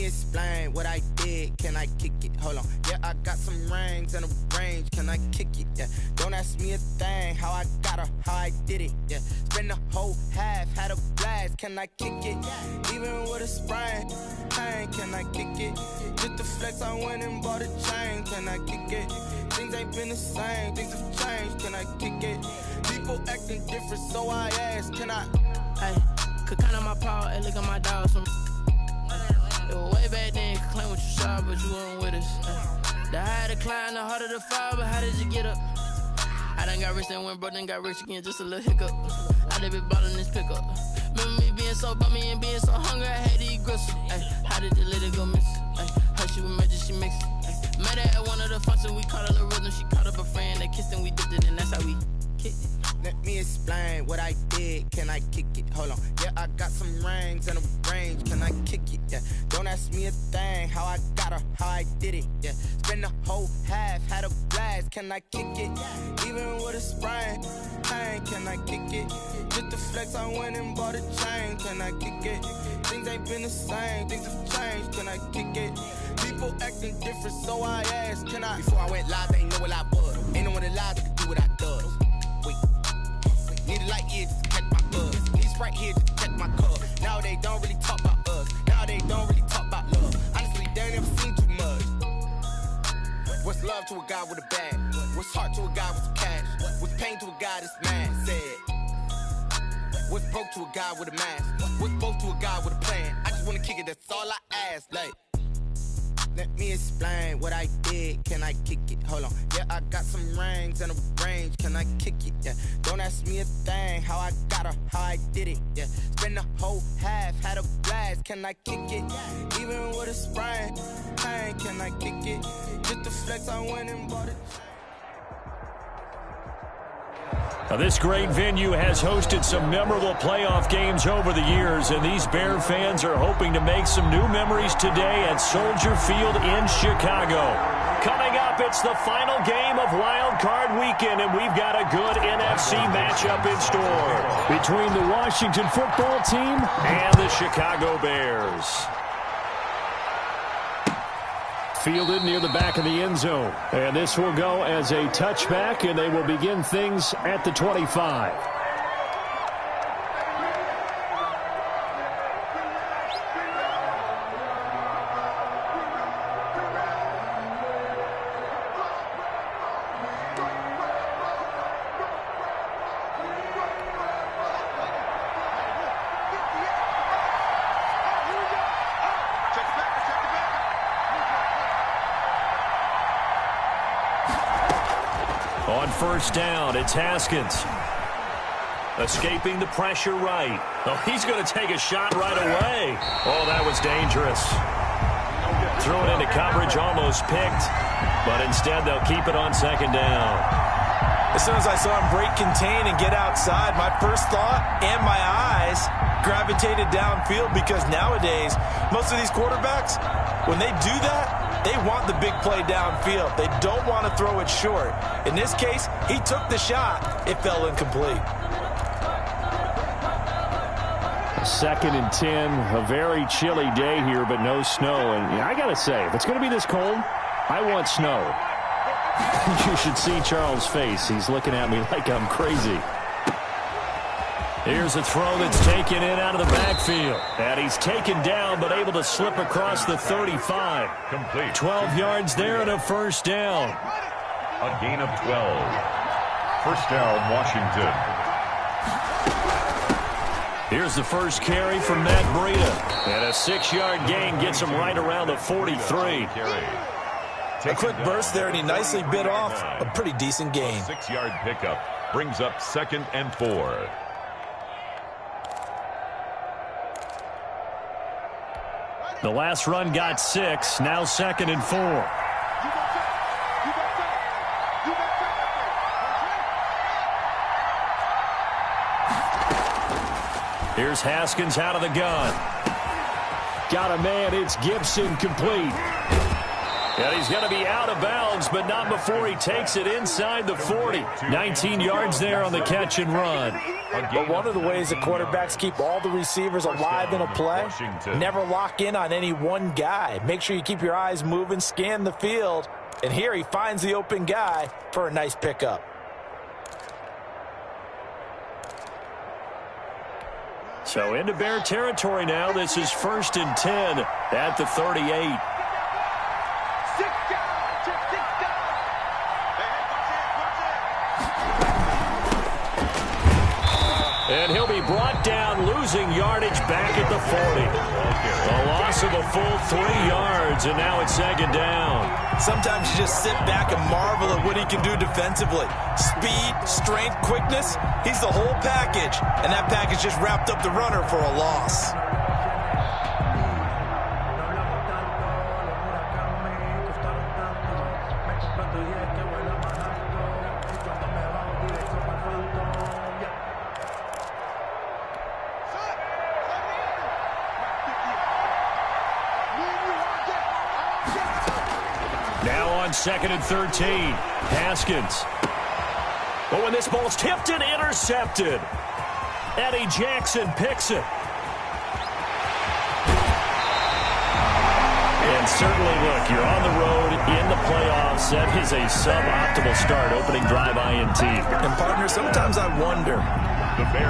explain what I did. Can I kick it? Hold on. Yeah, I got some rings and a range. Can I kick it? Yeah. Don't ask me a thing. How I got her, how I did it. Yeah. Spend the whole half, had a blast. Can I kick it? Even with a sprain. Pain, can I kick it? Just the flex, I went and bought a chain. Can I kick it? Things ain't been the same. Things have changed. Can I kick it? People acting different, so I ask. Can I? Hey, could count on my power. Hey, look at my dogs from. It was way back then, you could claim what you saw, but you weren't with us. The higher the climb, the harder the fall, but how did you get up? I done got rich, then went broke, then got rich again, just a little hiccup. I done been bottling this pickup. Remember me being so bummy and being so hungry, I had to eat gristle. Ay, how did the lady go miss? Ay, her she was magic, she mixed. Ay, met her at one of the functions, we caught her the rhythm, she caught up a friend, they kissed and we dipped it, and that's how we kicked it. Let me explain what I did. Can I kick it? Hold on. Yeah, I got some rings and a range. Can I kick it? Yeah. Don't ask me a thing. How I got her, how I did it. Yeah. Spend the whole half, had a blast. Can I kick it? Even with a sprain. Pain, can I kick it? Just the flex, I went and bought a chain. Can I kick it? Things ain't been the same. Things have changed. Can I kick it? People acting different, so I asked. Can I? Before I went live, they ain't know what I was. Ain't no one alive that could do what I does. Need a light year just to catch my buzz. Need Sprite here just to catch my cup. Now they don't really talk about us. Now they don't really talk about love. Honestly, they ain't never seen too much. What's love to a guy with a bag? What's heart to a guy with some cash? What's pain to a guy that's mad? Said. What's broke to a guy with a mask? What's both to a guy with a plan? I just wanna kick it, that's all I ask. Like, let me explain what I did. Can I kick it? Hold on. Yeah, I got some rings and a range. Can I kick it? Yeah. Don't ask me a thing. How I got her, how I did it. Yeah. Spend the whole half, had a blast. Can I kick it? Even with a sprain. Pain, can I kick it? Just the flex, I went and bought it. Now, this great venue has hosted some memorable playoff games over the years, and these Bear fans are hoping to make some new memories today at Soldier Field in Chicago. Coming up, it's the final game of Wild Card Weekend, and we've got a good NFC matchup in store between the Washington football team and the Chicago Bears. Fielded near the back of the end zone. And this will go as a touchback, and they will begin things at the 25. On first down, it's Haskins. Escaping the pressure right. Oh, he's going to take a shot right away. Oh, that was dangerous. Threw it into coverage, almost picked. But instead, they'll keep it on second down. As soon as I saw him break contain and get outside, my first thought and my eyes gravitated downfield, because nowadays, most of these quarterbacks, when they do that, they want the big play downfield. They don't want to throw it short. In this case, he took the shot. It fell incomplete. 2nd and 10, a very chilly day here, but no snow. And I got to say, if it's going to be this cold, I want snow. You should see Charles' face. He's looking at me like I'm crazy. Here's a throw that's taken in out of the backfield. And he's taken down, but able to slip across the 35. Complete. 12 yards there and a first down. A gain of 12. First down, Washington. Here's the first carry from Matt Breida. And a 6-yard gain gets him right around the 43. A quick burst there, and he nicely bit off a pretty decent gain. 6-yard pickup brings up 2nd and 4. The last run got 6, now 2nd and 4. Here's Haskins out of the gun. Got a man, it's Gibson, complete. And he's going to be out of bounds, but not before he takes it inside the 40. 19 yards there on the catch and run. But one of the ways the quarterbacks keep all the receivers alive in a play, never lock in on any one guy. Make sure you keep your eyes moving, scan the field. And here he finds the open guy for a nice pickup. So into Bear territory now. This is 1st and 10 at the 38. And he'll be brought down, losing yardage back at the 40. A loss of a full 3 yards, and now it's 2nd down. Sometimes you just sit back and marvel at what he can do defensively. Speed, strength, quickness, he's the whole package. And that package just wrapped up the runner for a loss. Now on 2nd and 13, Haskins. But when this ball's tipped and intercepted, Eddie Jackson picks it. And certainly, look, you're on the road in the playoffs. That is a suboptimal start, opening drive INT. And, partner, sometimes I wonder,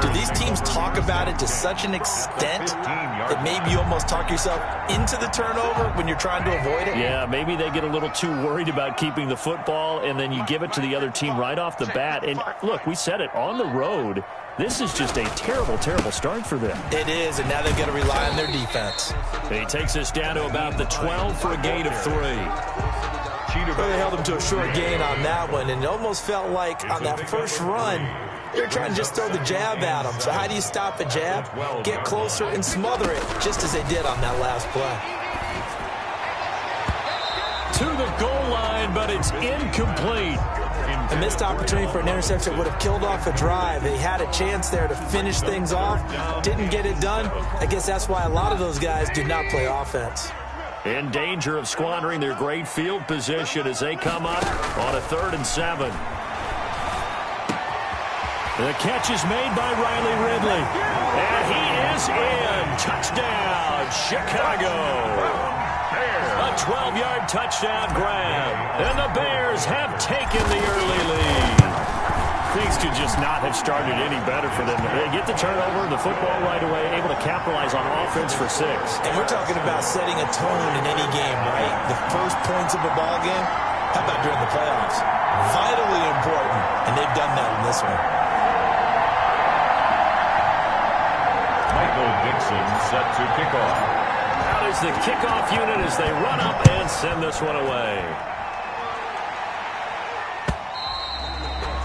do these teams talk about it to such an extent that maybe you almost talk yourself into the turnover when you're trying to avoid it? Yeah, maybe they get a little too worried about keeping the football, and then you give it to the other team right off the bat. And, look, we said it, on the road, this is just a terrible, terrible start for them. It is, and now they've got to rely on their defense. And he takes us down to about the 12 for a gain of 3. Really held him to a short gain on that one, and it almost felt like on that first run, they were trying to just throw the jab at him. So how do you stop a jab? Get closer and smother it, just as they did on that last play. To the goal line, but it's incomplete. A missed opportunity for an interception would have killed off a drive. They had a chance there to finish things off. Didn't get it done. I guess that's why a lot of those guys do not play offense. In danger of squandering their great field position as they come up on a 3rd and 7. The catch is made by Riley Ridley. And he is in. Touchdown, Chicago. A 12-yard touchdown grab. And the Bears have taken the early lead. Things could just not have started any better for them. They get the turnover, the football right away, able to capitalize on offense for 6. And we're talking about setting a tone in any game, right? The first points of a ball game. How about during the playoffs? Vitally important, and they've done that in this one. Michael Dixon set to kick off. Out is the kickoff unit as they run up and send this one away.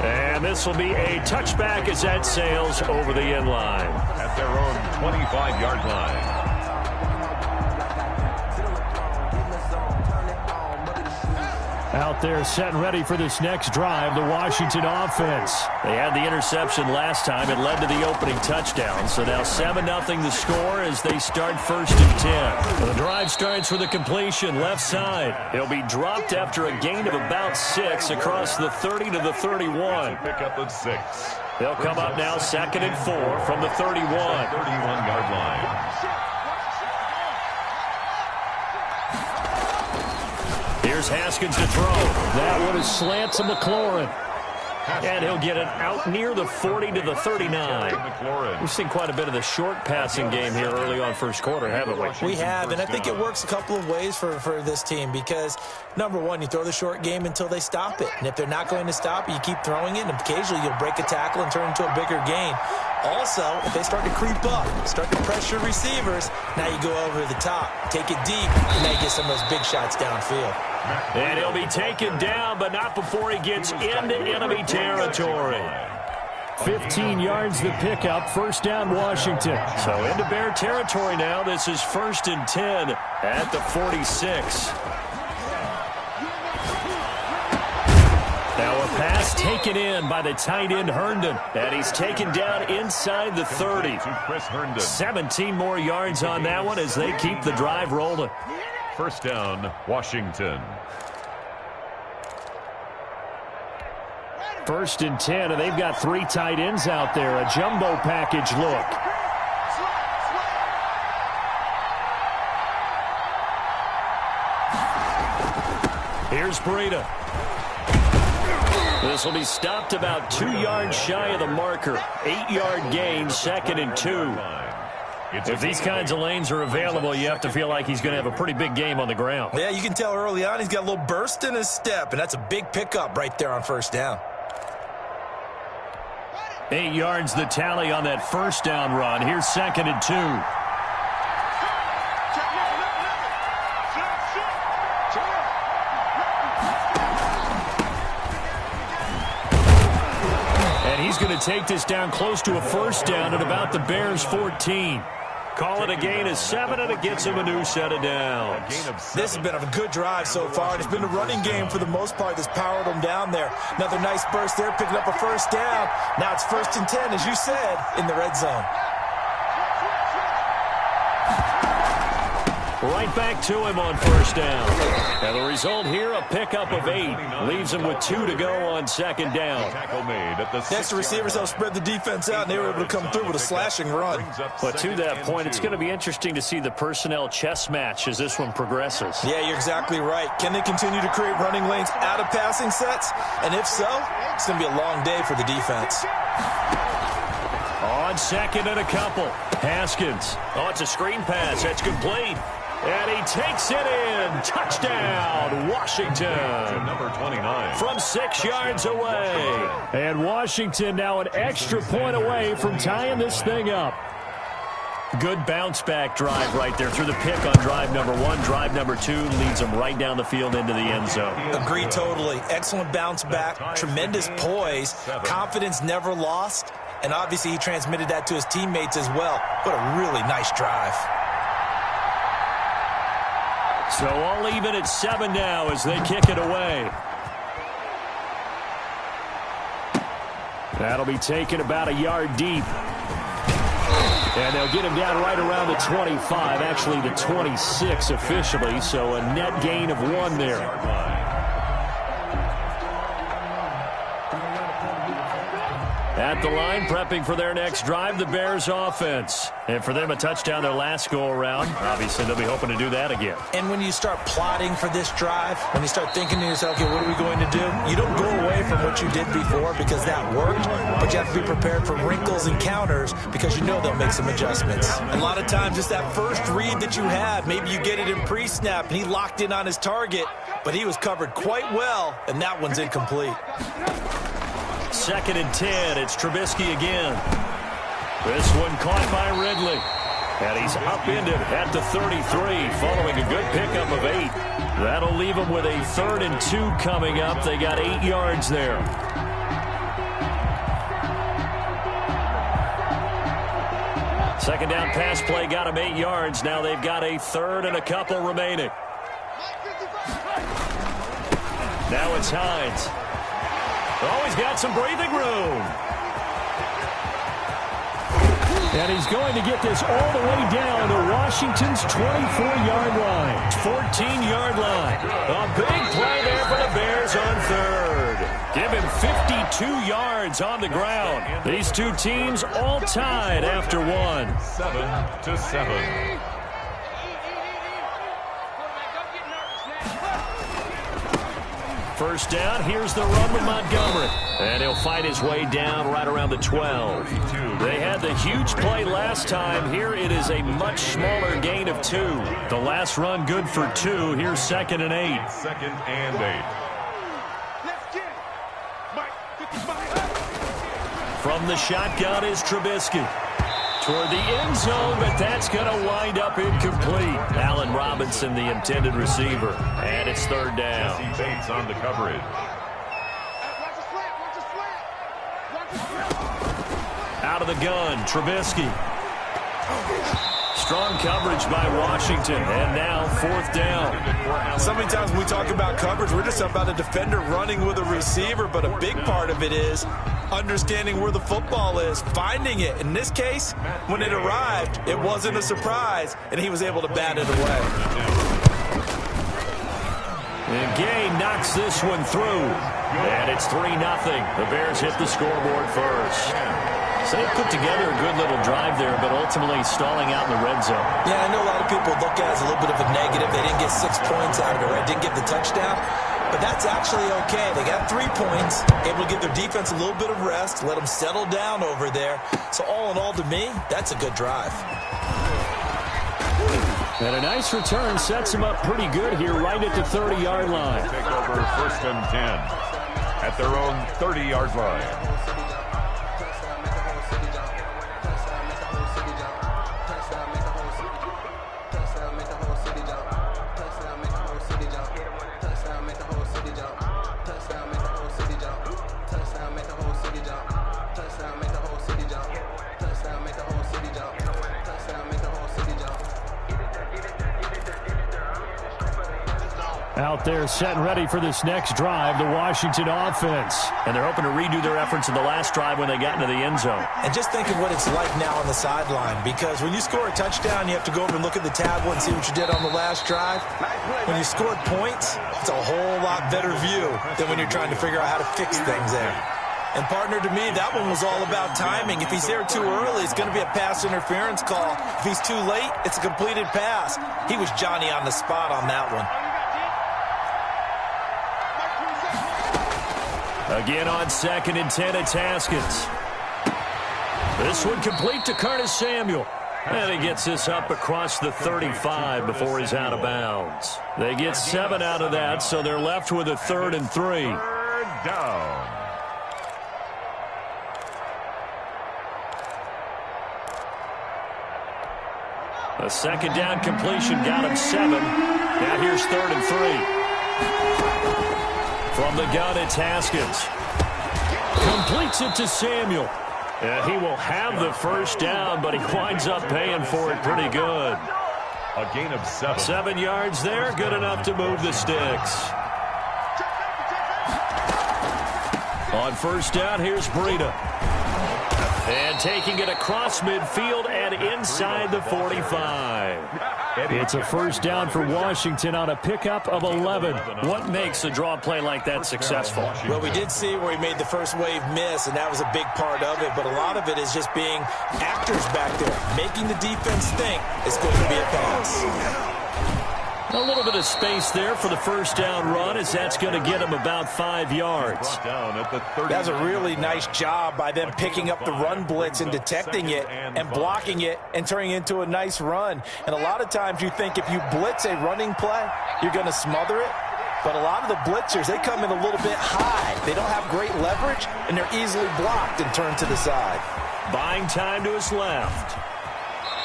And this will be a touchback as that sails over the end line. At their own 25-yard line. Out there set and ready for this next drive, the Washington offense. They had the interception last time. It led to the opening touchdown. So now 7-0 the score as they start 1st and 10. Well, the drive starts with a completion left side. He'll be dropped after a gain of about 6 across the 30 to the 31. Pick up at 6. They'll come up now 2nd and 4 from the 31. 31-yard line. Here's Haskins to throw. That one is slant to McLaurin. And he'll get it out near the 40 to the 39. We've seen quite a bit of the short passing game here early on first quarter, haven't we? We have, and I think it works a couple of ways for this team because, number one, you throw the short game until they stop it. And if they're not going to stop it, you keep throwing it, and occasionally you'll break a tackle and turn into a bigger gain. Also, if they start to creep up, start to pressure receivers, now you go over the top, take it deep, and now you get some of those big shots downfield. And he'll be taken down, but not before he gets into enemy territory. 15 yards the pickup, 1st down Washington. So into Bear territory now. This is 1st and 10 at the 46. Now a pass taken in by the tight end Herndon. And he's taken down inside the 30. 17 more yards on that one as they keep the drive rolling. First down, Washington. 1st and 10, and they've got 3 tight ends out there. A jumbo package look. Here's Breida. This will be stopped about 2 yards shy of the marker. 8-yard gain, 2nd and 2. If these kinds of lanes are available, you have to feel like he's going to have a pretty big game on the ground. Yeah, you can tell early on he's got a little burst in his step, and that's a big pickup right there on 1st down. 8 yards the tally on that 1st down run. Here's 2nd and 2. And he's going to take this down close to a 1st down at about the Bears' 14. Call it a gain of 7, and it gets him a new set of downs. This has been a good drive so far, and it's been a running game for the most part that's powered them down there. Another nice burst there, picking up a 1st down. Now it's 1st and 10, as you said, in the red zone. Right back to him on 1st down. And the result here, a pickup of 8. Leaves him with 2 to go on 2nd down. Next, the receivers help spread the defense out, and they were able to come through with a slashing run. But to that point, it's going to be interesting to see the personnel chess match as this one progresses. Yeah, you're exactly right. Can they continue to create running lanes out of passing sets? And if so, it's going to be a long day for the defense. On 2nd and a couple. Haskins. Oh, it's a screen pass. That's complete. And he takes it in. Touchdown, Washington. Number 29. From 6 yards away. And Washington now an extra point away from tying this thing up. Good bounce-back drive right there through the pick on drive number 1. Drive number 2 leads them right down the field into the end zone. Agree totally. Excellent bounce back. Tremendous poise. Confidence never lost. And obviously he transmitted that to his teammates as well. What a really nice drive. So all even at 7 now as they kick it away. That'll be taken about a yard deep. And they'll get him down right around the 25, actually the 26 officially, so a net gain of 1 there. At the line, prepping for their next drive, the Bears offense. And for them, a touchdown their last go-around. Obviously, they'll be hoping to do that again. And when you start plotting for this drive, when you start thinking to yourself, okay, what are we going to do? You don't go away from what you did before because that worked, but you have to be prepared for wrinkles and counters because you know they'll make some adjustments. And a lot of times, it's that first read that you had. Maybe you get it in pre-snap, and he locked in on his target, but he was covered quite well, and that one's incomplete. 2nd and 10. It's Trubisky again. This one caught by Ridley. And he's upended at the 33 following a good pickup of 8. That'll leave him with a 3rd and 2 coming up. They got 8 yards there. Second down pass play got him 8 yards. Now they've got a 3rd and a couple remaining. Now it's Hines. Oh, he's got some breathing room. And he's going to get this all the way down to Washington's 24-yard line. 14-yard line. A big play there for the Bears on 3rd. Give him 52 yards on the ground. These two teams all tied after 1. 7-7. First down, here's the run with Montgomery. And he'll fight his way down right around the 12. They had the huge play last time. Here it is a much smaller gain of 2. The last run good for 2. Here's 2nd and 8. 2nd and 8. From the shotgun is Trubisky. Toward the end zone, but that's going to wind up incomplete. Allen Robinson, the intended receiver. And it's 3rd down. Bates on the coverage. Out of the gun, Trubisky. Strong coverage by Washington, and now 4th down. So many times when we talk about coverage, we're just talking about a defender running with a receiver, but a big part of it is understanding where the football is, finding it. In this case, when it arrived, it wasn't a surprise, and he was able to bat it away. And Gay knocks this one through. And it's 3-0. The Bears hit the scoreboard first. So they put together a good little drive there, but ultimately stalling out in the red zone. Yeah, I know a lot of people look at it as a little bit of a negative. They didn't get 6 points out of it, right? Didn't get the touchdown. But that's actually okay. They got 3 points, able to give their defense a little bit of rest, let them settle down over there. So all in all, to me, that's a good drive. And a nice return sets them up pretty good here right at the 30-yard line. Take over 1st and 10 at their own 30-yard line. Out there set and ready for this next drive, the Washington offense. And they're hoping to redo their efforts in the last drive when they got into the end zone. And just think of what it's like now on the sideline, because when you score a touchdown, you have to go over and look at the tablet and see what you did on the last drive. When you scored points, it's a whole lot better view than when you're trying to figure out how to fix things there. And, partner, to me, that one was all about timing. If he's there too early, it's going to be a pass interference call. If he's too late, it's a completed pass. He was Johnny on the spot on that one. Again on 2nd and 10, it's Haskins. This one complete to Curtis Samuel. And he gets this up across the 35 before he's out of bounds. They get 7 out of that, so they're left with a 3rd and 3. 3rd down. A 2nd down completion got him 7. Now here's 3rd and 3. From the gun, it's Haskins. Completes it to Samuel. And he will have the 1st down, but he winds up paying for it pretty good. A gain of 7. 7 yards there, good enough to move the sticks. On 1st down, here's Breida. And taking it across midfield and inside the 45. It's a 1st down for Washington on a pickup of 11. What makes a draw play like that successful? Well, we did see where he made the first wave miss, and that was a big part of it. But a lot of it is just being actors back there, making the defense think it's going to be a pass. A little bit of space there for the 1st down run, as that's going to get him about 5 yards. That's a really nice job by them picking up the run blitz and detecting it and blocking it and turning it into a nice run. And a lot of times you think if you blitz a running play, you're going to smother it. But a lot of the blitzers, they come in a little bit high. They don't have great leverage, and they're easily blocked and turned to the side. Buying time to his left.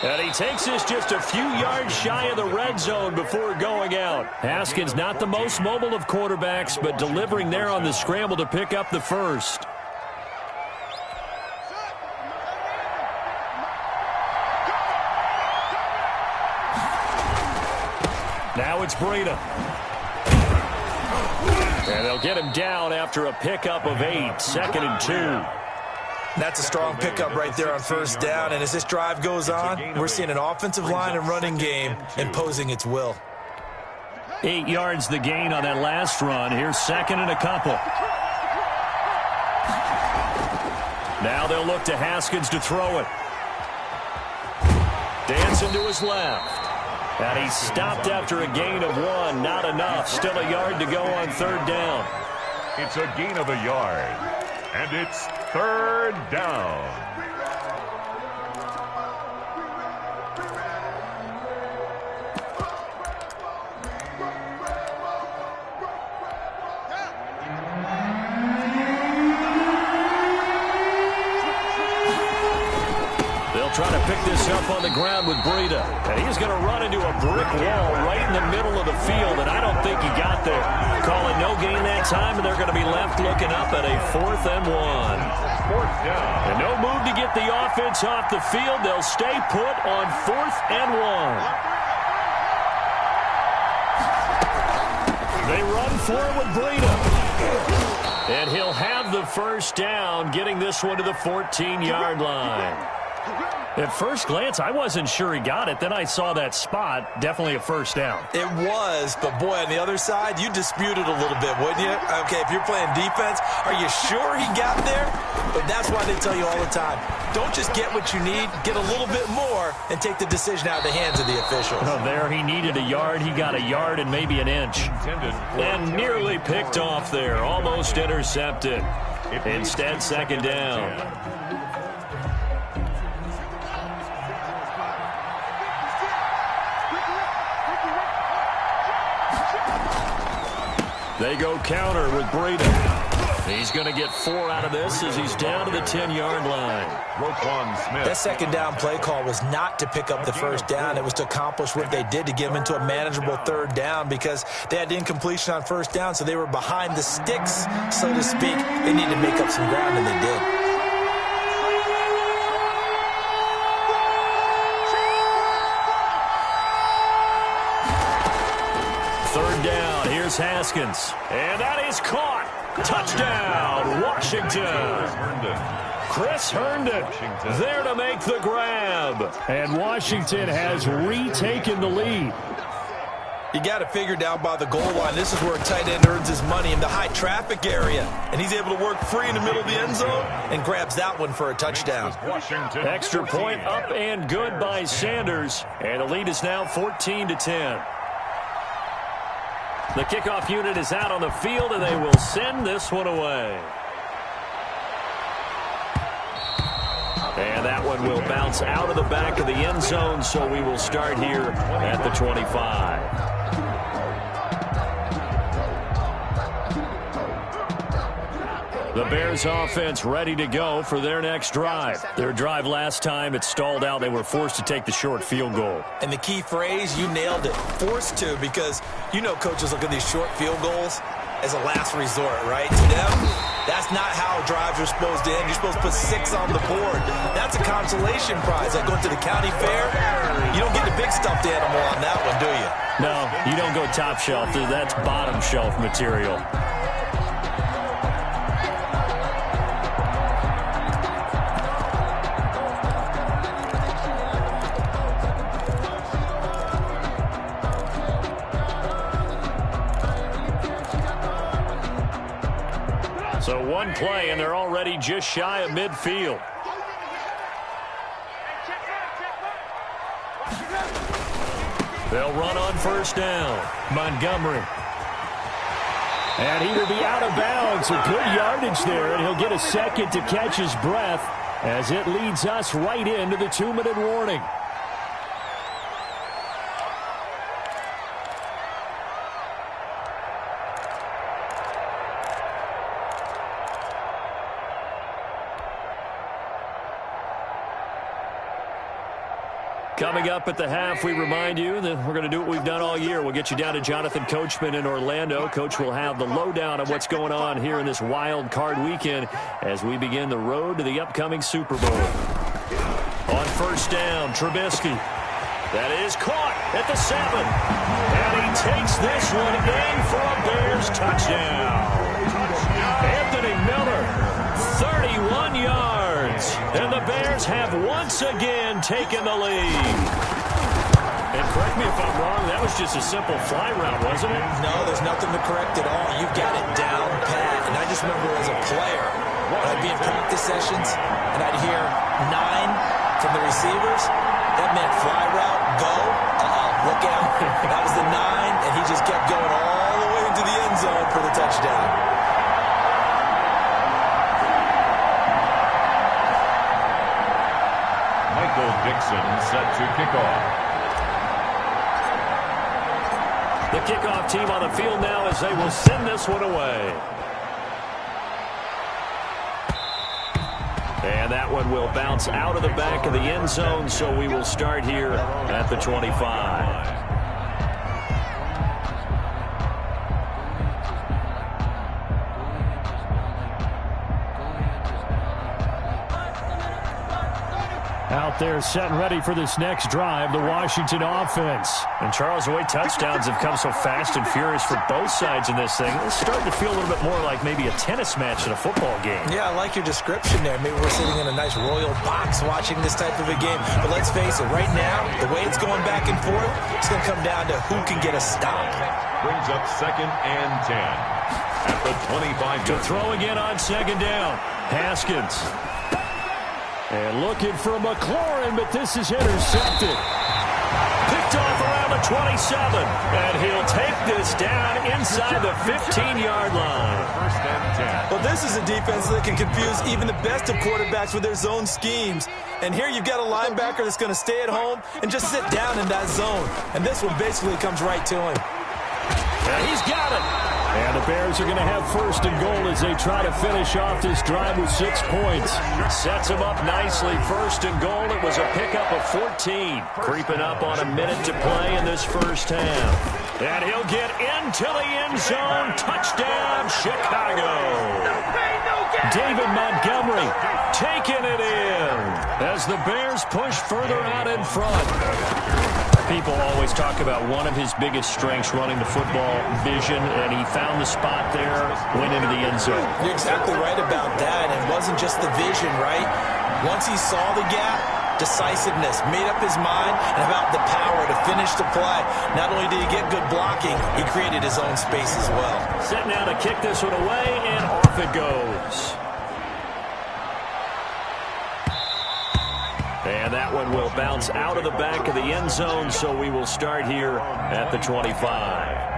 And he takes this just a few yards shy of the red zone before going out. Haskins not the most mobile of quarterbacks, but delivering there on the scramble to pick up the 1st. Now it's Breida. And they'll get him down after a pickup of 8, 2nd and 2. That's a strong pickup right there on 1st down. And as this drive goes on, we're seeing an offensive line and running game imposing its will. 8 yards the gain on that last run. Here's 2nd and a couple. Now they'll look to Haskins to throw it. Dancing to his left. And he stopped after a gain of 1. Not enough. Still a yard to go on 3rd down. It's a gain of a yard. And it's 3rd down. They'll try to pick this up on the ground with Breida. And he's going to run into a brick wall right in the middle of the field, and I don't think he got there. Calling no gain that time, and they're going to be left looking up at a 4th and 1. 4th down. And no move to get the offense off the field. They'll stay put on 4th and 1. They run for it with Breida. And he'll have the 1st down, getting this one to the 14-yard line. At first glance, I wasn't sure he got it. Then I saw that spot. Definitely a first down. It was, but boy, on the other side, you dispute it a little bit, wouldn't you? Okay, if you're playing defense, are you sure he got there? But that's why they tell you all the time, don't just get what you need, get a little bit more, and take the decision out of the hands of the officials. Oh, there he needed a yard. He got a yard and maybe an inch. And nearly picked off there. Almost intercepted. Instead, second down. They go counter with Brady. He's going to get 4 out of this as he's down to the 10-yard line. That second down play call was not to pick up the first down. It was to accomplish what they did to get them into a manageable third down because they had incompletion on first down, so they were behind the sticks, so to speak. They needed to make up some ground, and they did. Third down, here's Haskins. And that is caught. Touchdown, Washington. Chris Herndon there to make the grab. And Washington has retaken the lead. You got to figure down by the goal line. This is where a tight end earns his money in the high traffic area. And he's able to work free in the middle of the end zone and grabs that one for a touchdown. Extra point up and good by Sanders. And the lead is now 14-10. The kickoff unit is out on the field, and they will send this one away. And that one will bounce out of the back of the end zone, so we will start here at the 25. The Bears offense ready to go for their next drive. Their drive last time, it stalled out. They were forced to take the short field goal. And the key phrase, you nailed it, forced to, because you know coaches look at these short field goals as a last resort, right? To them, that's not how drives are supposed to end. You're supposed to put 6 on the board. That's a consolation prize. Like going to the county fair, you don't get the big stuffed animal on that one, do you? No, you don't go top shelf. That's bottom shelf material. So one play, and they're already just shy of midfield. They'll run on first down. Montgomery. And he will be out of bounds. A good yardage there, and he'll get a second to catch his breath as it leads us right into the 2-minute warning. Coming up at the half, we remind you that we're going to do what we've done all year. We'll get you down to Jonathan Coachman in Orlando. Coach will have the lowdown of what's going on here in this wild card weekend as we begin the road to the upcoming Super Bowl. On first down, Trubisky. That is caught at the 7. And he takes this one in for a Bears touchdown. Anthony Miller, 31 yards. And the Bears have once again taken the lead. And correct me if I'm wrong, that was just a simple fly route, wasn't it? No, there's nothing to correct at all. You've got it down pat. And I just remember as a player, when I'd be in practice sessions and I'd hear 9 from the receivers, that meant fly route, go, look out. That was the 9, and he just kept going all the way into the end zone for the touchdown. Dixon set to kick off. The kickoff team on the field now as they will send this one away. And that one will bounce out of the back of the end zone, so we will start here at the 25. Out there set and ready for this next drive, the Washington offense. And Charles, the way touchdowns have come so fast and furious for both sides in this thing, it's starting to feel a little bit more like maybe a tennis match in a football game. Yeah, I like your description there. Maybe we're sitting in a nice royal box watching this type of a game. But let's face it, right now, the way it's going back and forth, it's going to come down to who can get a stop. Brings up 2nd and 10 at the 25. To throw again on 2nd down, Haskins. And looking for McLaurin, but this is intercepted. Picked off around the 27. And he'll take this down inside the 15-yard line. 1st and 10. Well, this is a defense that can confuse even the best of quarterbacks with their zone schemes. And here you've got a linebacker that's going to stay at home and just sit down in that zone. And this one basically comes right to him. And he's got it. And the Bears are going to have 1st and goal as they try to finish off this drive with 6 points. Sets him up nicely. 1st and goal. It was a pickup of 14. Creeping up on a minute to play in this first half. And he'll get into the end zone. Touchdown, Chicago. David Montgomery taking it in as the Bears push further out in front. People always talk about one of his biggest strengths, running the football, vision, and he found the spot there, went into the end zone. You're exactly right about that. It wasn't just the vision, right? Once he saw the gap, decisiveness, made up his mind, and about the power to finish the play. Not only did he get good blocking, he created his own space as well. Set now to kick this one away, and off it goes. And that one will bounce out of the back of the end zone, so we will start here at the 25.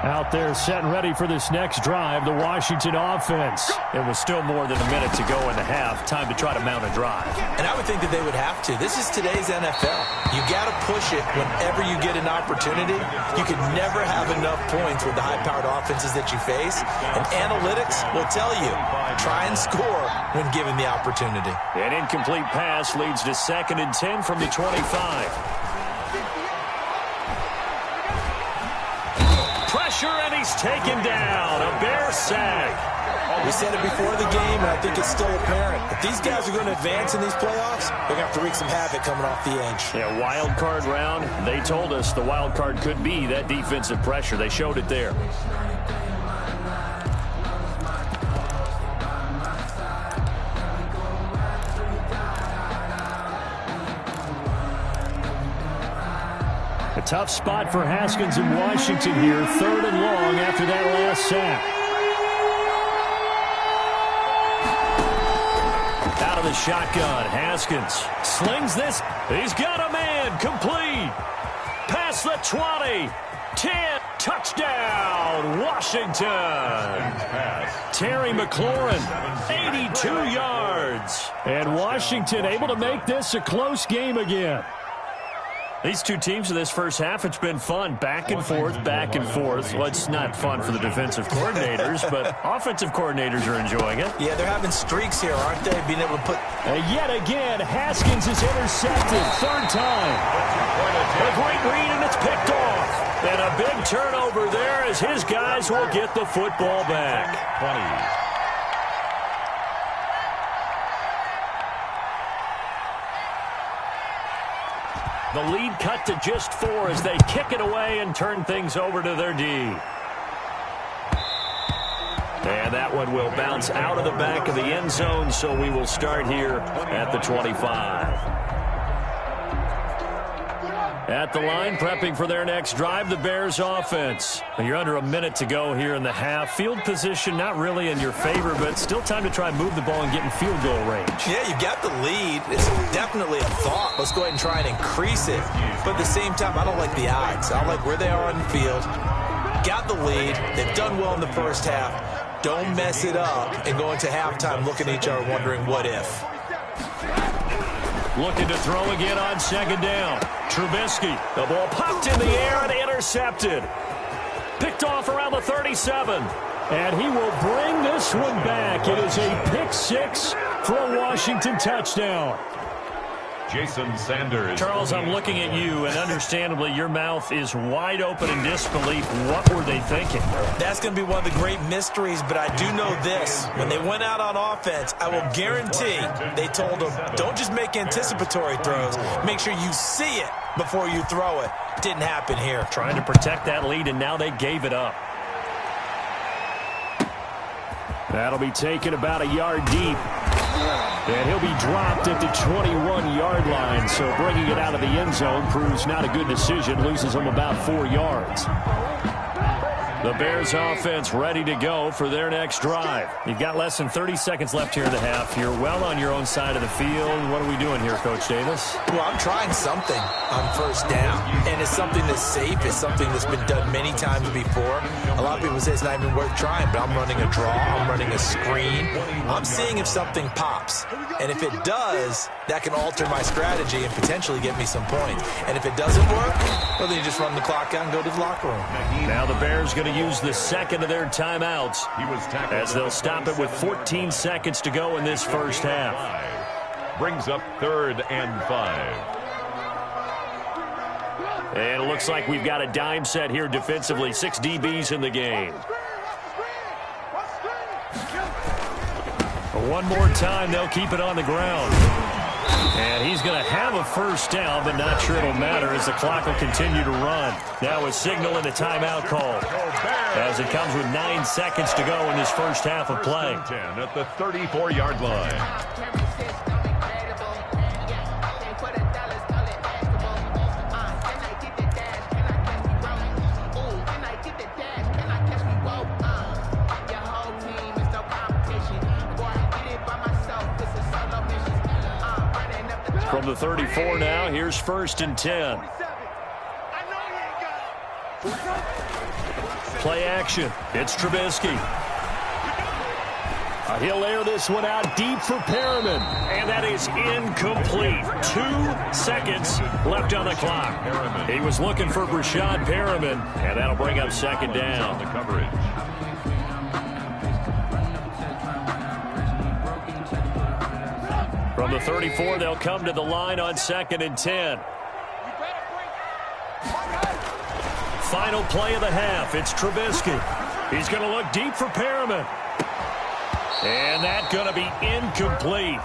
Out there set and ready for this next drive, the Washington offense. It was still more than a minute to go in the half. Time to try to mount a drive. And I would think that they would have to. This is today's NFL. You got to push it whenever you get an opportunity. You can never have enough points with the high-powered offenses that you face. And analytics will tell you, try and score when given the opportunity. An incomplete pass leads to 2nd and 10 from the 25. Pressure, and he's taken down. A Bear sack. We said it before the game, and I think it's still apparent. If these guys are going to advance in these playoffs, they're going to have to wreak some havoc coming off the edge. Yeah, wild card round. They told us the wild card could be that defensive pressure. They showed it there. A tough spot for Haskins in Washington here. 3rd and long after that last sack. Out of the shotgun, Haskins slings this. He's got a man. Complete. Past the 20. 10. Touchdown, Washington. Terry McLaurin, 82 yards. And Washington able to make this a close game again. These two teams in this first half, it's been fun. Back and forth, back and forth. Well, it's not fun for the defensive coordinators, but offensive coordinators are enjoying it. Yeah, they're having streaks here, aren't they? Being able to put... Yet again, Haskins is intercepted. 3rd time. A great read, and it's picked off. And a big turnover there as his guys will get the football back. 20. The lead cut to just 4 as they kick it away and turn things over to their D. And that one will bounce out of the back of the end zone, so we will start here at the 25. At the line, prepping for their next drive, the Bears offense. You're under a minute to go here in the half. Field position not really in your favor, but still time to try and move the ball and get in field goal range. Yeah, you've got the lead. It's definitely a thought. Let's go ahead and try and increase it. But at the same time, I don't like the odds. I don't like where they are on the field. Got the lead. They've done well in the first half. Don't mess it up and go into halftime looking at each other wondering what if. Looking to throw again on 2nd down. Trubisky. The ball popped in the air and intercepted. Picked off around the 37. And he will bring this one back. It is a pick 6 for a Washington touchdown. Jason Sanders. Charles, I'm looking at you, and understandably, your mouth is wide open in disbelief. What were they thinking? That's going to be one of the great mysteries, but I do know this. When they went out on offense, I will guarantee they told them, don't just make anticipatory throws. Make sure you see it before you throw it. Didn't happen here. Trying to protect that lead, and now they gave it up. That'll be taken about a yard deep. And he'll be dropped at the 21-yard line. So bringing it out of the end zone proves not a good decision. Loses him about 4 yards. The Bears offense ready to go for their next drive. You've got less than 30 seconds left here in the half. You're well on your own side of the field. What are we doing here, Coach Davis? Well, I'm trying something on first down. And it's something that's safe. It's something that's been done many times before. A lot of people say it's not even worth trying, but I'm running a draw. I'm running a screen. I'm seeing if something pops. And if it does, that can alter my strategy and potentially get me some points. And if it doesn't work, well, then you just run the clock out and go to the locker room. Now the Bears going to use the second of their timeouts as they'll stop it with 14 seconds to go in this first half. Brings up 3rd and 5. And it looks like we've got a dime set here defensively. 6 DBs in the game. One more time, they'll keep it on the ground. And he's going to have a first down, but not sure it'll matter as the clock will continue to run. Now a signal and a timeout call as it comes with 9 seconds to go in this first half of play. 10 at the 34-yard line. From the 34 now, here's 1st and 10. Play action. It's Trubisky. He'll air this one out deep for Perriman. And that is incomplete. 2 seconds left on the clock. He was looking for Brashad Perriman, and that'll bring up 2nd down. The coverage. From the 34, they'll come to the line on 2nd and 10. Final play of the half. It's Trubisky. He's going to look deep for Perriman. And that's going to be incomplete.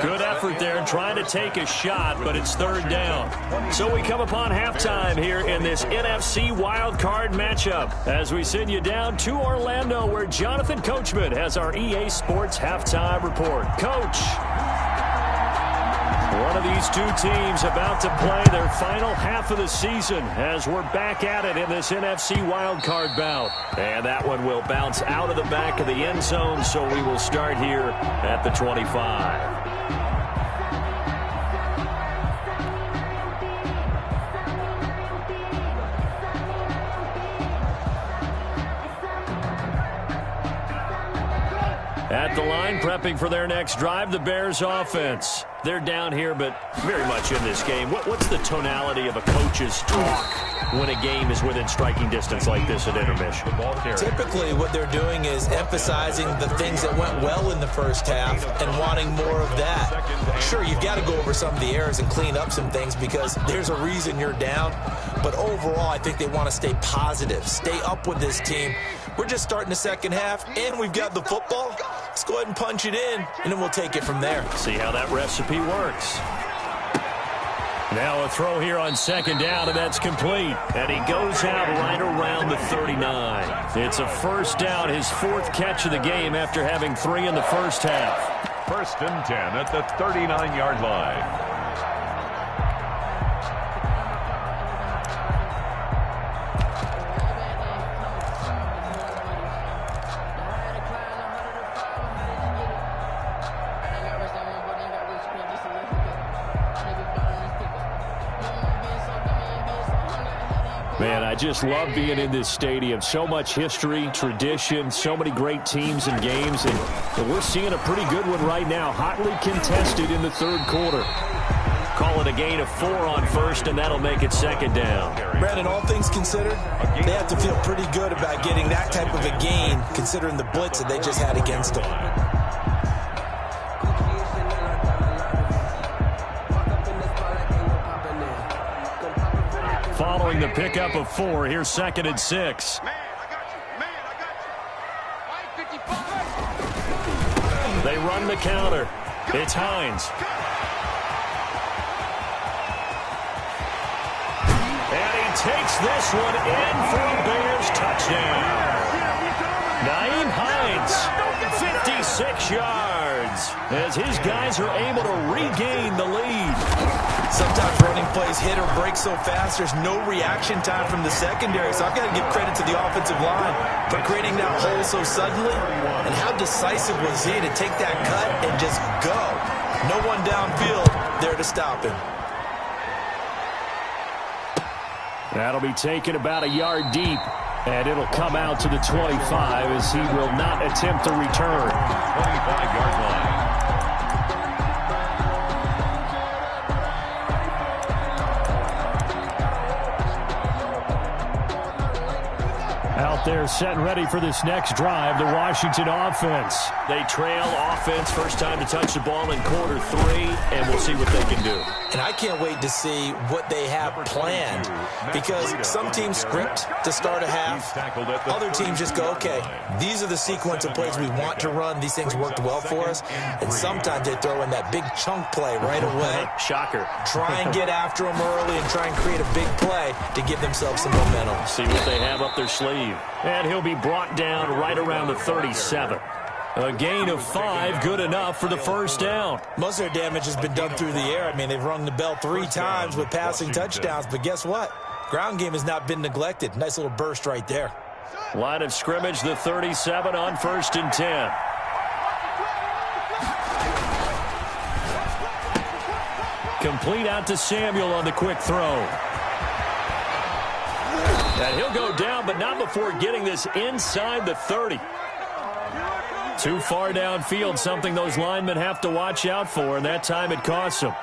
Good effort there trying to take a shot, but it's 3rd down. So we come upon halftime here in this NFC wildcard matchup as we send you down to Orlando where Jonathan Coachman has our EA Sports halftime report. Coach. One of these two teams about to play their final half of the season as we're back at it in this NFC wildcard bout. And that one will bounce out of the back of the end zone, so we will start here at the 25. At the line, prepping for their next drive, the Bears offense. They're down here, but very much in this game. What's the tonality of a coach's talk when a game is within striking distance like this at intermission? Typically, what they're doing is emphasizing the things that went well in the first half and wanting more of that. Sure, you've got to go over some of the errors and clean up some things because there's a reason you're down. But overall, I think they want to stay positive, stay up with this team. We're just starting the second half, and we've got the football. Let's go ahead and punch it in, and then we'll take it from there. See how that recipe works. Now a throw here on 2nd down, and that's complete. And he goes out right around the 39. It's a 1st down, his 4th catch of the game after having 3 in the first half. 1st and 10 at the 39-yard line. Man, I just love being in this stadium. So much history, tradition, so many great teams and games. And we're seeing a pretty good one right now. Hotly contested in the 3rd quarter. Call it a gain of 4 on 1st, and that'll make it 2nd down. Brandon, all things considered, they have to feel pretty good about getting that type of a gain, considering the blitz that they just had against them. allowing the pickup of 4. Here's 2nd and 6. They run the counter. It's Hines. And he takes this one in for a Bears touchdown. Naeem Hines, 56 yards, as his guys are able to regain the lead. Sometimes running plays hit or break so fast, there's no reaction time from the secondary. So I've got to give credit to the offensive line for creating that hole so suddenly. And how decisive was he to take that cut and just go? No one downfield there to stop him. That'll be taken about a yard deep. And it'll come out to the 25 as he will not attempt to return. 25-yard line. Out there set and ready for this next drive, the Washington offense. They trail offense, first time to touch the ball in quarter 3, and we'll see what they can do. And I can't wait to see what they have planned, because some teams script to start a half. Other teams just go, okay, these are the sequence of plays we want to run. These things worked well for us. And sometimes they throw in that big chunk play right away. Shocker. Try and get after them early and try and create a big play to give themselves some momentum. See what they have up their sleeve. And he'll be brought down right around the 37. A gain of 5, good enough for the first down. Most of their damage has been done through the air. I mean, they've rung the bell 3 times with passing touchdowns. But guess what? Ground game has not been neglected. Nice little burst right there. Line of scrimmage, the 37 on 1st and 10. Complete out to Samuel on the quick throw. And he'll go down, but not before getting this inside the 30. Too far downfield, something those linemen have to watch out for, and that time it costs them.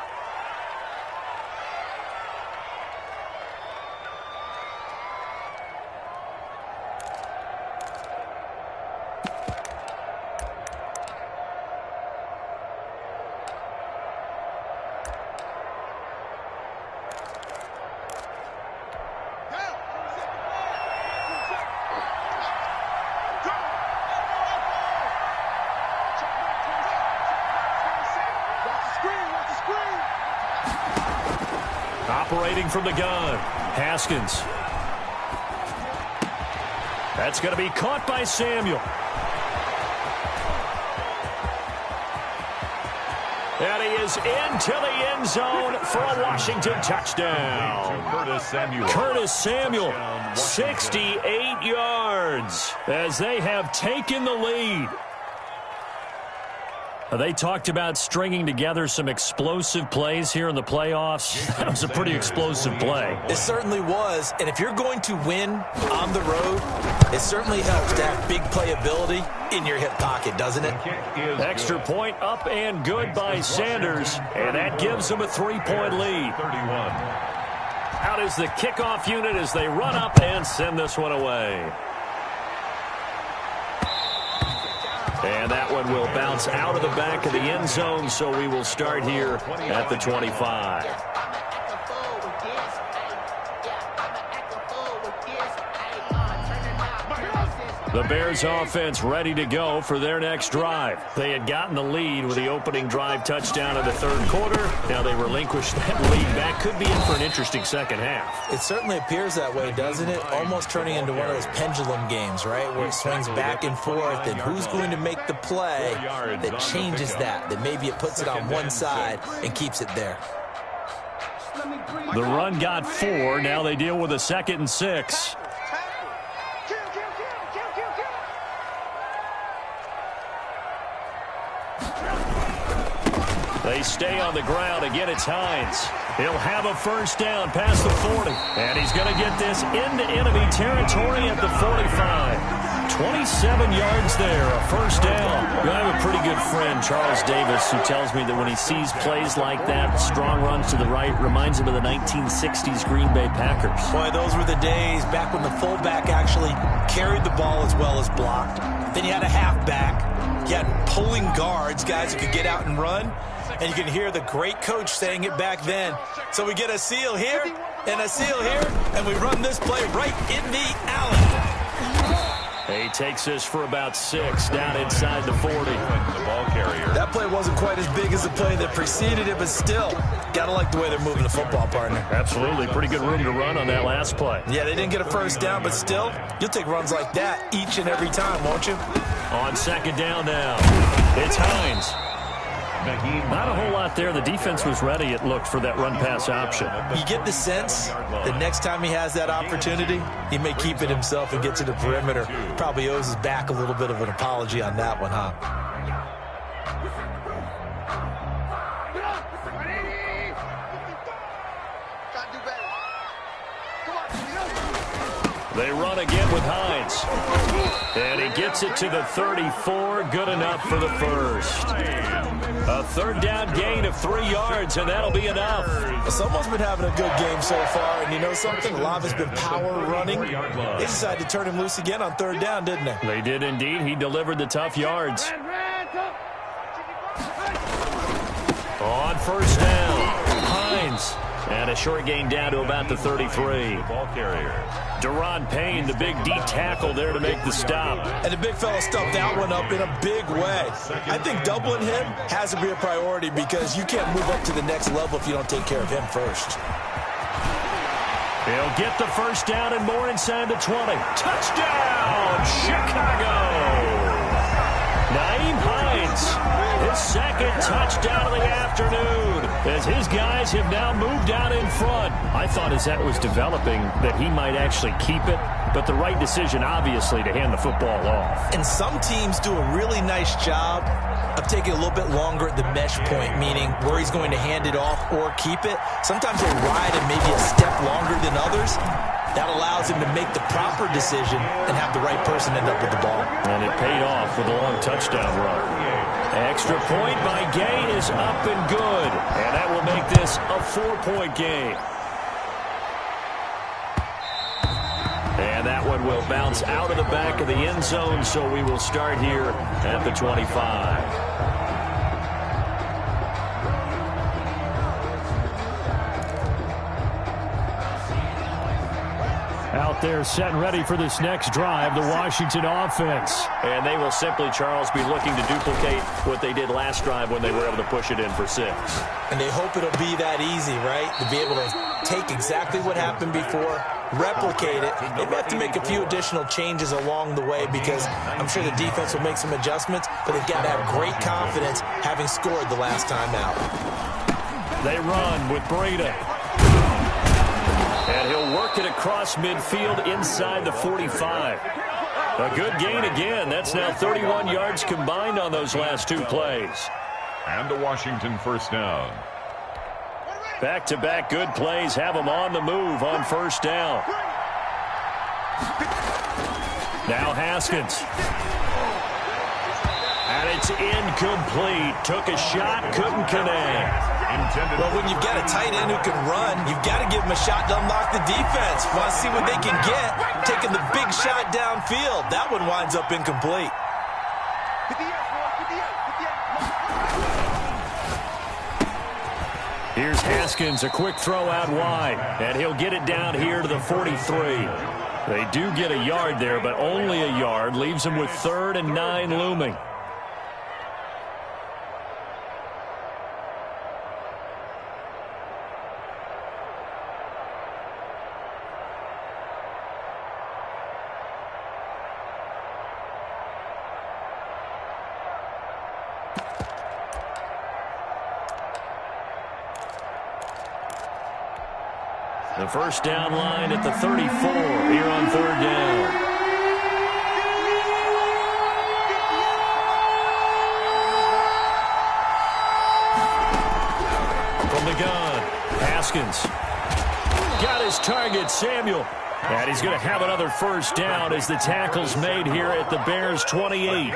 Operating from the gun, Haskins. That's going to be caught by Samuel. And he is into the end zone for a Washington touchdown. Curtis Samuel, 68 yards as they have taken the lead. They talked about stringing together some explosive plays here in the playoffs. That was a pretty explosive play. It certainly was. And if you're going to win on the road, it certainly helps to have big playability in your hip pocket, doesn't it? Extra point up and good by Sanders. And that gives them a 3-point lead. Out is the kickoff unit as they run up and send this one away. And that one will bounce out of the back of the end zone, so we will start here at the 25. The Bears offense ready to go for their next drive. They had gotten the lead with the opening drive touchdown in the 3rd quarter. Now they relinquish that lead. That could be in for an interesting second half. It certainly appears that way, doesn't it? Almost turning into one of those pendulum games, right? Where it swings back and forth, and who's going to make the play that changes that maybe it puts it on one side and keeps it there. The run got 4. Now they deal with a 2nd and 6. They stay on the ground. Again, it's Hines. He'll have a first down past the 40. And he's going to get this into enemy territory at the 45. 27 yards there, a first down. I have a pretty good friend, Charles Davis, who tells me that when he sees plays like that, strong runs to the right, reminds him of the 1960s Green Bay Packers. Boy, those were the days back when the fullback actually carried the ball as well as blocked. Then you had a halfback. You had pulling guards, guys who could get out and run. And you can hear the great coach saying it back then. So we get a seal here. And a seal here, and we run this play right in the alley. He takes this for about 6 down inside the 40. The ball carrier. That play wasn't quite as big as the play that preceded it, but still, got to like the way they're moving the football, partner. Absolutely. Pretty good room to run on that last play. Yeah, they didn't get a first down, but still, you'll take runs like that each and every time, won't you? On 2nd down now, it's Hines. Not a whole lot there. The defense was ready, it looked, for that run-pass option. You get the sense that next time he has that opportunity, he may keep it himself and get to the perimeter. Probably owes his back a little bit of an apology on that one, huh? They run again with Hines. And he gets it to the 34. Good enough for the first. A 3rd down gain of 3 yards, and that'll be enough. Well, someone's been having a good game so far, and you know something? A lot has been power running. They decided to turn him loose again on 3rd down, didn't they? They did indeed. He delivered the tough yards. On 1st down, Hines. And a short gain down to about the 33. Ball carrier. Deron Payne, the big D tackle there to make the stop. And the big fella stuffed that one up in a big way. I think doubling him has to be a priority because you can't move up to the next level if you don't take care of him first. He'll get the first down and more inside the 20. Touchdown, Chicago! Nyheim Hines, his 2nd touchdown of the afternoon, as his guys have now moved out in front. I thought as that was developing that he might actually keep it, but the right decision, obviously, to hand the football off. And some teams do a really nice job of taking a little bit longer at the mesh point, meaning where he's going to hand it off or keep it. Sometimes they ride him maybe a step longer than others. That allows him to make the proper decision and have the right person end up with the ball. And it paid off with a long touchdown run. Extra point by Gay is up and good. And that will make this a 4-point game. And that one will bounce out of the back of the end zone, so we will start here at the 25. Out there set and ready for this next drive, the Washington offense. And they will simply, Charles, be looking to duplicate what they did last drive when they were able to push it in for 6. And they hope it'll be that easy, right? To be able to take exactly what happened before, replicate it. They may have to make a few additional changes along the way because I'm sure the defense will make some adjustments, but they've got to have great confidence having scored the last time out. They run with Breida. And he'll work it across midfield inside the 45. A good gain again. That's now 31 yards combined on those last 2 plays. And a Washington first down. Back-to-back good plays have them on the move on 1st down. Now Haskins. And it's incomplete. Took a shot, couldn't connect. Well, when you've got a tight end who can run, you've got to give him a shot to unlock the defense. Want to see what they can get. Taking the big shot downfield. That one winds up incomplete. Here's Haskins, a quick throw out wide. And he'll get it down here to the 43. They do get a yard there, but only a yard. Leaves them with 3rd and 9 looming. The first down line at the 34 here on 3rd down. From the gun, Haskins. Got his target, Samuel. And he's going to have another first down as the tackle's made here at the Bears' 28.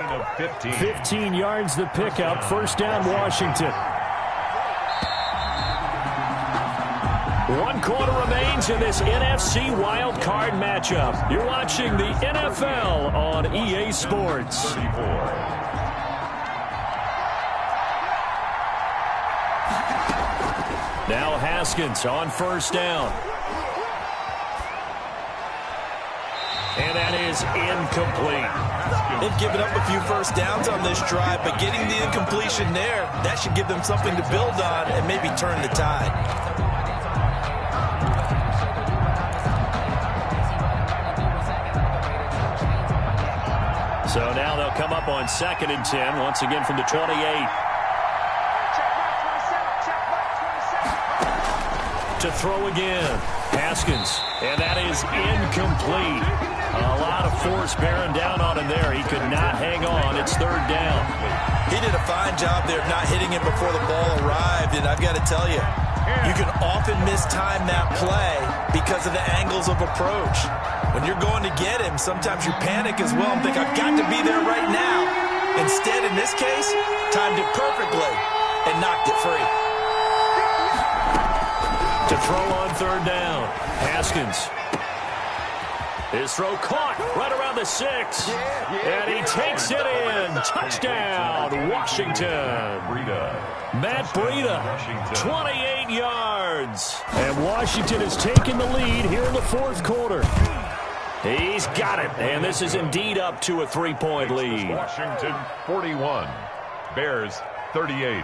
15 yards the pickup. First down, Washington. 1 quarter remains in this NFC Wild Card matchup. You're watching the NFL on EA Sports. Now Haskins on first down. And that is incomplete. They've given up a few first downs on this drive, but getting the incompletion there, that should give them something to build on and maybe turn the tide. So now they'll come up on 2nd and 10, once again from the 28. To throw again, Haskins, and that is incomplete. A lot of force bearing down on him there. He could not hang on. It's 3rd down. He did a fine job there of not hitting it before the ball arrived, and I've got to tell you, you can often mistime that play because of the angles of approach. When you're going to get him, sometimes you panic as well and think, I've got to be there right now. Instead, in this case, timed it perfectly and knocked it free. To throw on 3rd down, Haskins. His throw caught right around the 6. And he takes it in. Touchdown, Washington. Matt Breida, 28 yards. And Washington has taken the lead here in the 4th quarter. He's got it. And this is indeed up to a 3-point lead. Washington 41, Bears 38.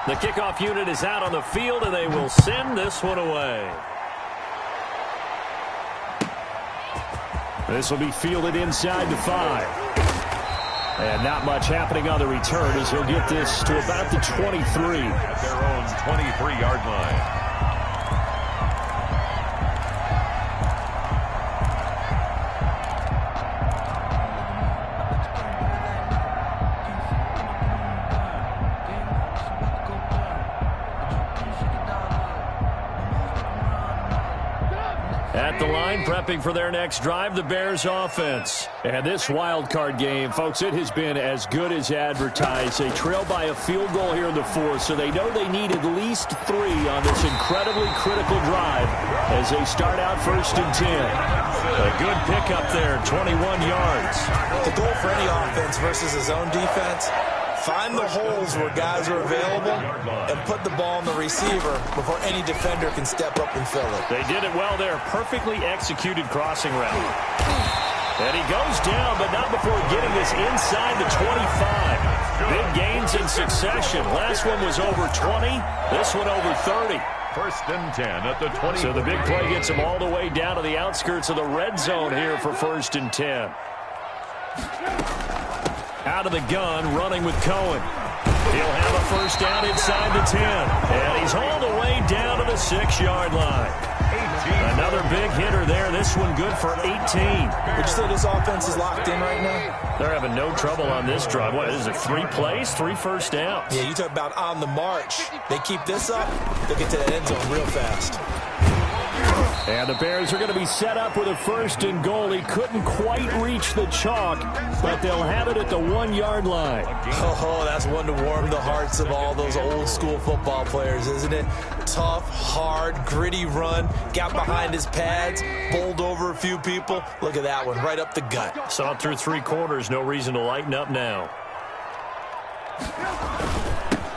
The kickoff unit is out on the field, and they will send this one away. This will be fielded inside the 5. And not much happening on the return as he'll get this to about the 23. At their own 23-yard line. At the line, prepping for their next drive, the Bears offense. And this wild card game, folks, it has been as good as advertised. They trail by a field goal here in the 4th, so they know they need at least 3 on this incredibly critical drive as they start out 1st and 10. A good pickup there, 21 yards. The goal for any offense versus his own defense, find the holes where guys are available and put the ball on the receiver before any defender can step up and fill it. They did it well there. Perfectly executed crossing route. And he goes down, but not before getting this inside the 25. Big gains in succession. Last one was over 20. This one over 30. 1st and 10 at the 20. So the big play gets him all the way down to the outskirts of the red zone here for 1st and 10. Out of the gun, running with Cohen. He'll have a 1st down inside the 10. And he's all the way down to the 6-yard line. Another big hitter there. This one good for 18. Would you say this offense is locked in right now? They're having no trouble on this drive. What is it, 3 plays, 3 first downs? Yeah, you talk about on the march. They keep this up, they'll get to that end zone real fast. And the Bears are going to be set up with a 1st and goal. He couldn't quite reach the chalk, but they'll have it at the 1-yard line. Oh, that's one to warm the hearts of all those old school football players, isn't it? Tough, hard, gritty run. Got behind his pads, bowled over a few people. Look at that one, right up the gut. Saw it through 3 quarters. No reason to lighten up now.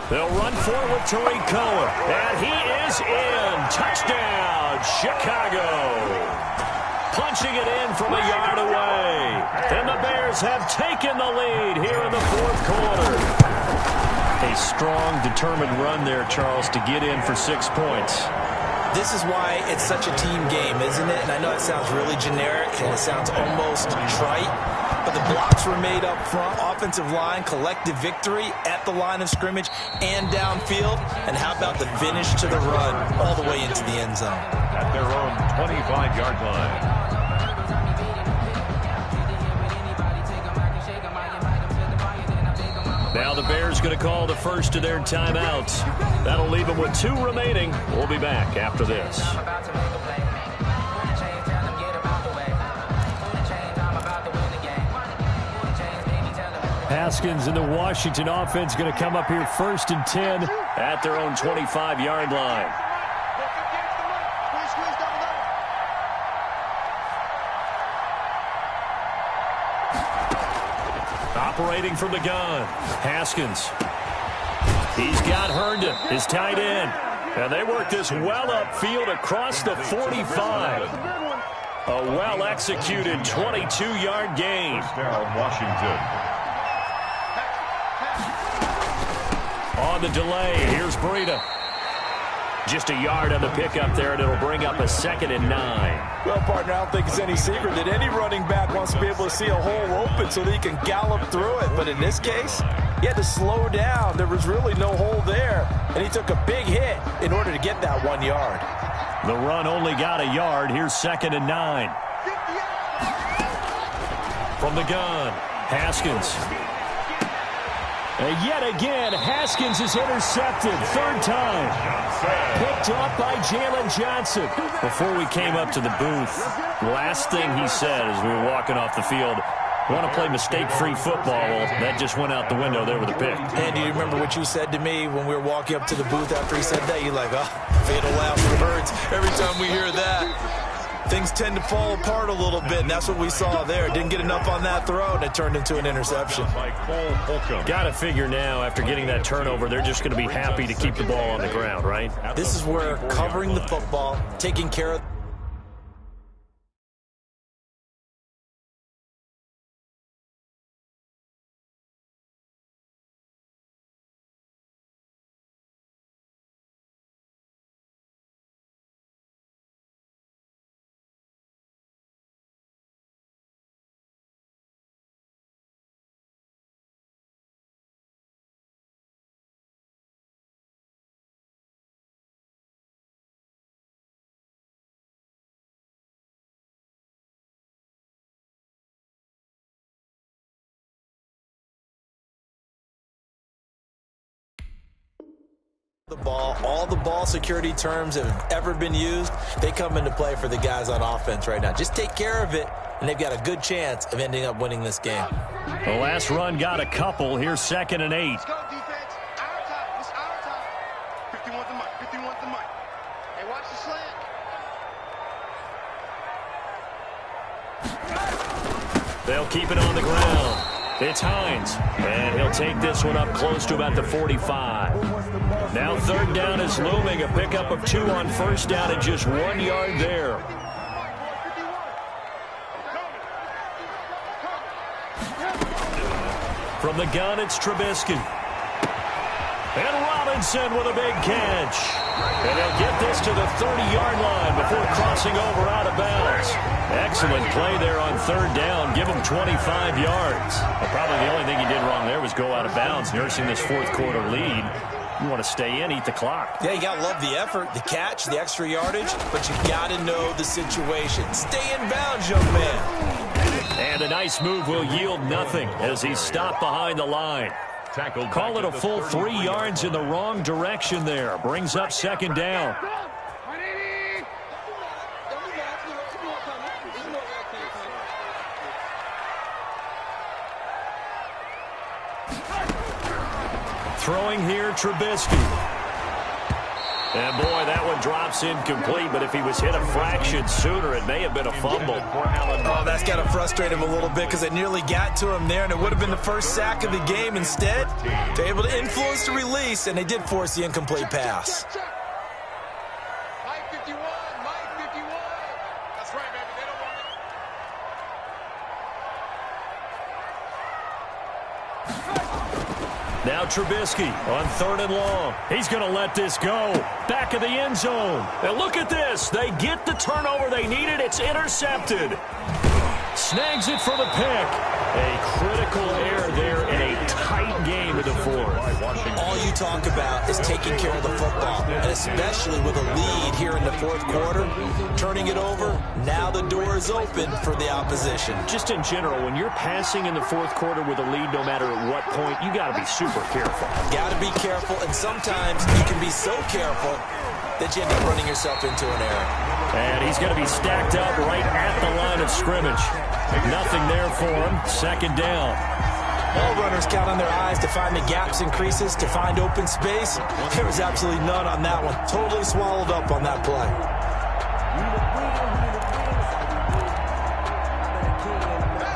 They'll run forward with Tariq Cohen. And he is in. Touchdown, Chicago. Punching it in from a yard away. And the Bears have taken the lead here in the 4th quarter. A strong, determined run there, Charles, to get in for 6 points. This is why it's such a team game, isn't it? And I know it sounds really generic and it sounds almost trite. But the blocks were made up front, offensive line, collective victory at the line of scrimmage and downfield. And how about the finish to the run all the way into the end zone? At their own 25-yard line. Now the Bears going to call the first of their timeouts. That'll leave them with 2 remaining. We'll be back after this. Haskins and the Washington offense going to come up here 1st and 10 at their own 25-yard line. Operating from the gun, Haskins. He's got Herndon, his tight end. And they work this well upfield across the 45. A well-executed 22-yard gain. Down, Washington. On the delay, here's Breida. Just a yard on the pickup there, and it'll bring up a 2nd and 9. Well, partner, I don't think it's any secret that any running back wants to be able to see a hole open so that he can gallop through it. But in this case, he had to slow down. There was really no hole there, and he took a big hit in order to get that 1 yard. The run only got a yard. Here's 2nd and 9. From the gun, Haskins. And yet again, Haskins is intercepted. 3rd time. Picked up by Jalen Johnson. Before we came up to the booth, last thing he said as we were walking off the field, want to play mistake-free football. Well, that just went out the window there with a pick. And do you remember what you said to me when we were walking up to the booth after he said that? You're like, oh, fatal laugh hurts every time we hear that. Things tend to fall apart a little bit, and that's what we saw there. Didn't get enough on that throw, and it turned into an interception. Got to figure now, after getting that turnover, they're just going to be happy to keep the ball on the ground, right? This is where covering the football, taking care of the ball. All the ball security terms that have ever been used, they come into play for the guys on offense right now. Just take care of it, and they've got a good chance of ending up winning this game. The last run got a couple. Here's 2nd and 8. Let's go, defense. Our time. It's our time. 51 the mic. 51 the mic. Hey, watch the slant. They'll keep it on the ground. It's Hines, and he'll take this one up close to about the 45. Now 3rd down is looming, a pickup of 2 on 1st down and just 1 yard there. From the gun, it's Trubisky. And Robinson with a big catch. And he'll get this to the 30-yard line before crossing over out of bounds. Excellent play there on 3rd down. Give him 25 yards. Well, probably the only thing he did wrong there was go out of bounds, nursing this 4th quarter lead. You want to stay in, eat the clock. Yeah, you got to love the effort, the catch, the extra yardage, but you got to know the situation. Stay in bounds, young man. And a nice move will yield nothing as he's stopped behind the line. Call it a full 3 yards in the wrong direction there. Brings up 2nd down. Throwing here, Trubisky. And boy, that one drops incomplete, but if he was hit a fraction sooner, it may have been a fumble. Oh, that's got to frustrate him a little bit because it nearly got to him there, and it would have been the first sack of the game. Instead, they're able to influence the release, and they did force the incomplete pass. Mike 51, Mike 51. That's right, baby. They don't want it. Now Trubisky on 3rd and long. He's going to let this go. Back of the end zone. And look at this. They get the turnover they needed. It's intercepted. Snags it for the pick. A critical error there in a tight game in the 4th. All you talk about is taking care of the football, and especially with a lead here in the 4th quarter, turning it over, now the door is open for the opposition. Just in general, when you're passing in the 4th quarter with a lead, no matter at what point, you got to be super careful. Got to be careful, and sometimes you can be so careful that you end up running yourself into an error. And he's going to be stacked up right at the line of scrimmage. Nothing there for him. 2nd down. All runners count on their eyes to find the gaps and creases, to find open space. There was absolutely none on that one. Totally swallowed up on that play.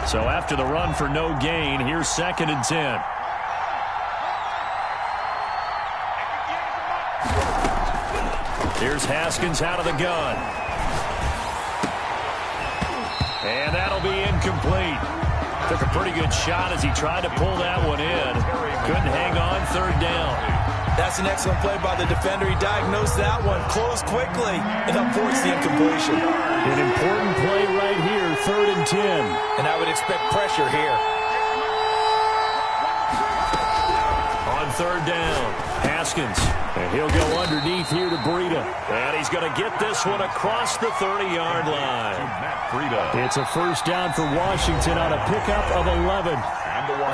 So after the run for no gain, here's 2nd and 10. Here's Haskins out of the gun. And that'll be incomplete. Took a pretty good shot as he tried to pull that one in. Couldn't hang on, 3rd down. That's an excellent play by the defender. He diagnosed that one, closed quickly, and avoids the incompletion. An important play right here, 3rd and 10. And I would expect pressure here. On 3rd down, Haskins. And he'll go underneath here to Breida. And he's going to get this one across the 30-yard line. It's a 1st down for Washington on a pickup of 11.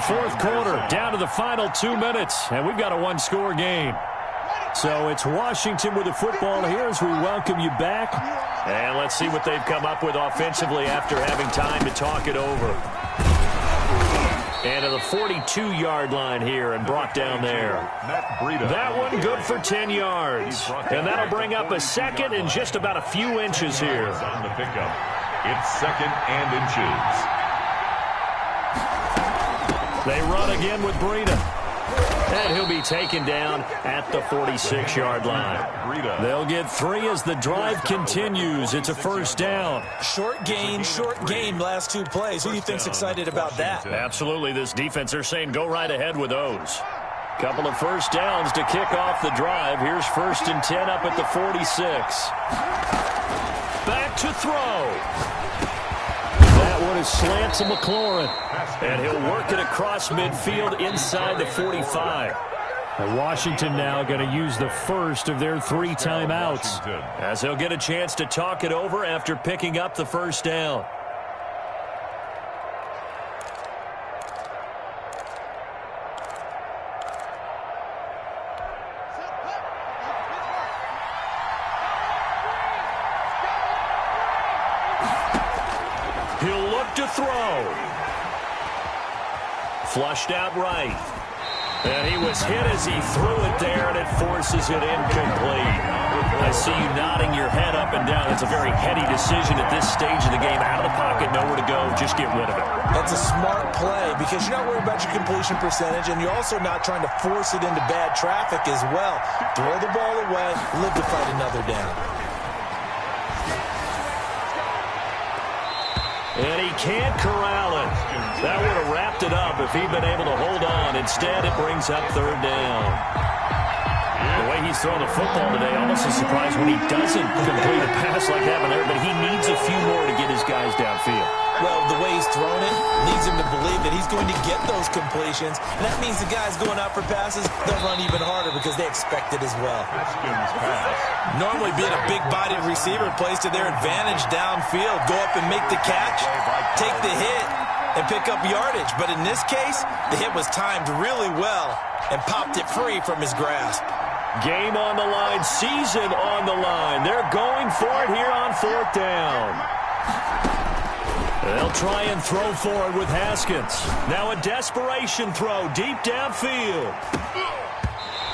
4th quarter, down to the final 2 minutes. And we've got a 1-score game. So it's Washington with the football here as we welcome you back. And let's see what they've come up with offensively after having time to talk it over. And to the 42-yard line here and brought down there. That one good for 10 yards. And that'll bring up a 2nd and just about a few inches here. On the pickup. It's 2nd and inches. They run again with Breida. And he'll be taken down at the 46-yard line. They'll get 3 as the drive continues. It's a 1st down. Short gain, last 2 plays. Who do you think's excited about that? Absolutely. This defense, they're saying go right ahead with those. Couple of 1st downs to kick off the drive. Here's 1st and 10 up at the 46. Back to throw. That one is slant to McLaurin. And he'll work it across midfield inside the 45. And Washington now going to use the first of their 3 timeouts as they'll get a chance to talk it over after picking up the 1st down. He'll look to throw. Flushed out right. And he was hit as he threw it there, and it forces it incomplete. I see you nodding your head up and down. It's a very heady decision at this stage of the game. Out of the pocket, nowhere to go. Just get rid of it. That's a smart play because you're not worried about your completion percentage, and you're also not trying to force it into bad traffic as well. Throw the ball away, live to fight another down. And he can't corral it. That would have wrapped it up if he'd been able to hold on. Instead, it brings up 3rd down. The way he's throwing the football today, almost a surprise when he doesn't complete a pass like that there, but he needs a few more to get his guys downfield. Well, the way he's throwing it leads him to believe that he's going to get those completions. And that means the guys going out for passes, they'll run even harder because they expect it as well. Normally being a big-bodied receiver plays to their advantage downfield. Go up and make the catch, take the hit, and pick up yardage. But in this case, the hit was timed really well and popped it free from his grasp. Game on the line, season on the line. They're going for it here on 4th down. They'll try and throw for it with Haskins. Now a desperation throw deep downfield.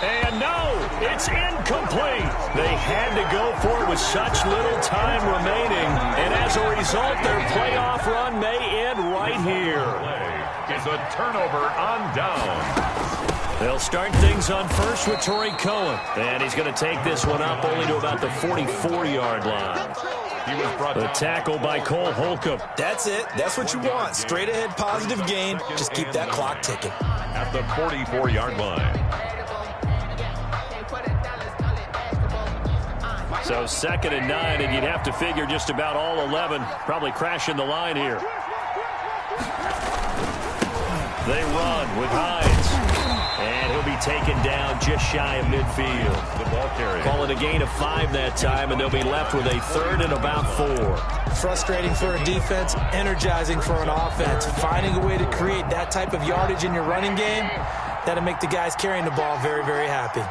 And no, it's incomplete. They had to go for it with such little time remaining. And as a result, their playoff run may end right here. It's a turnover on down. They'll start things on first with Torrey Cohen. And he's going to take this one up only to about the 44-yard line. The tackle by Cole Holcomb. That's it. That's what you want. Straight ahead positive gain. Just keep that clock ticking. At the 44-yard line. So 2nd and 9, and you'd have to figure just about all 11 probably crashing the line here. They run with Hines. And he'll be taken down just shy of midfield. The ball carrier. Call it a gain of 5 that time, and they'll be left with a 3rd and about 4. Frustrating for a defense, energizing for an offense. Finding a way to create that type of yardage in your running game, that'll make the guys carrying the ball very, very happy.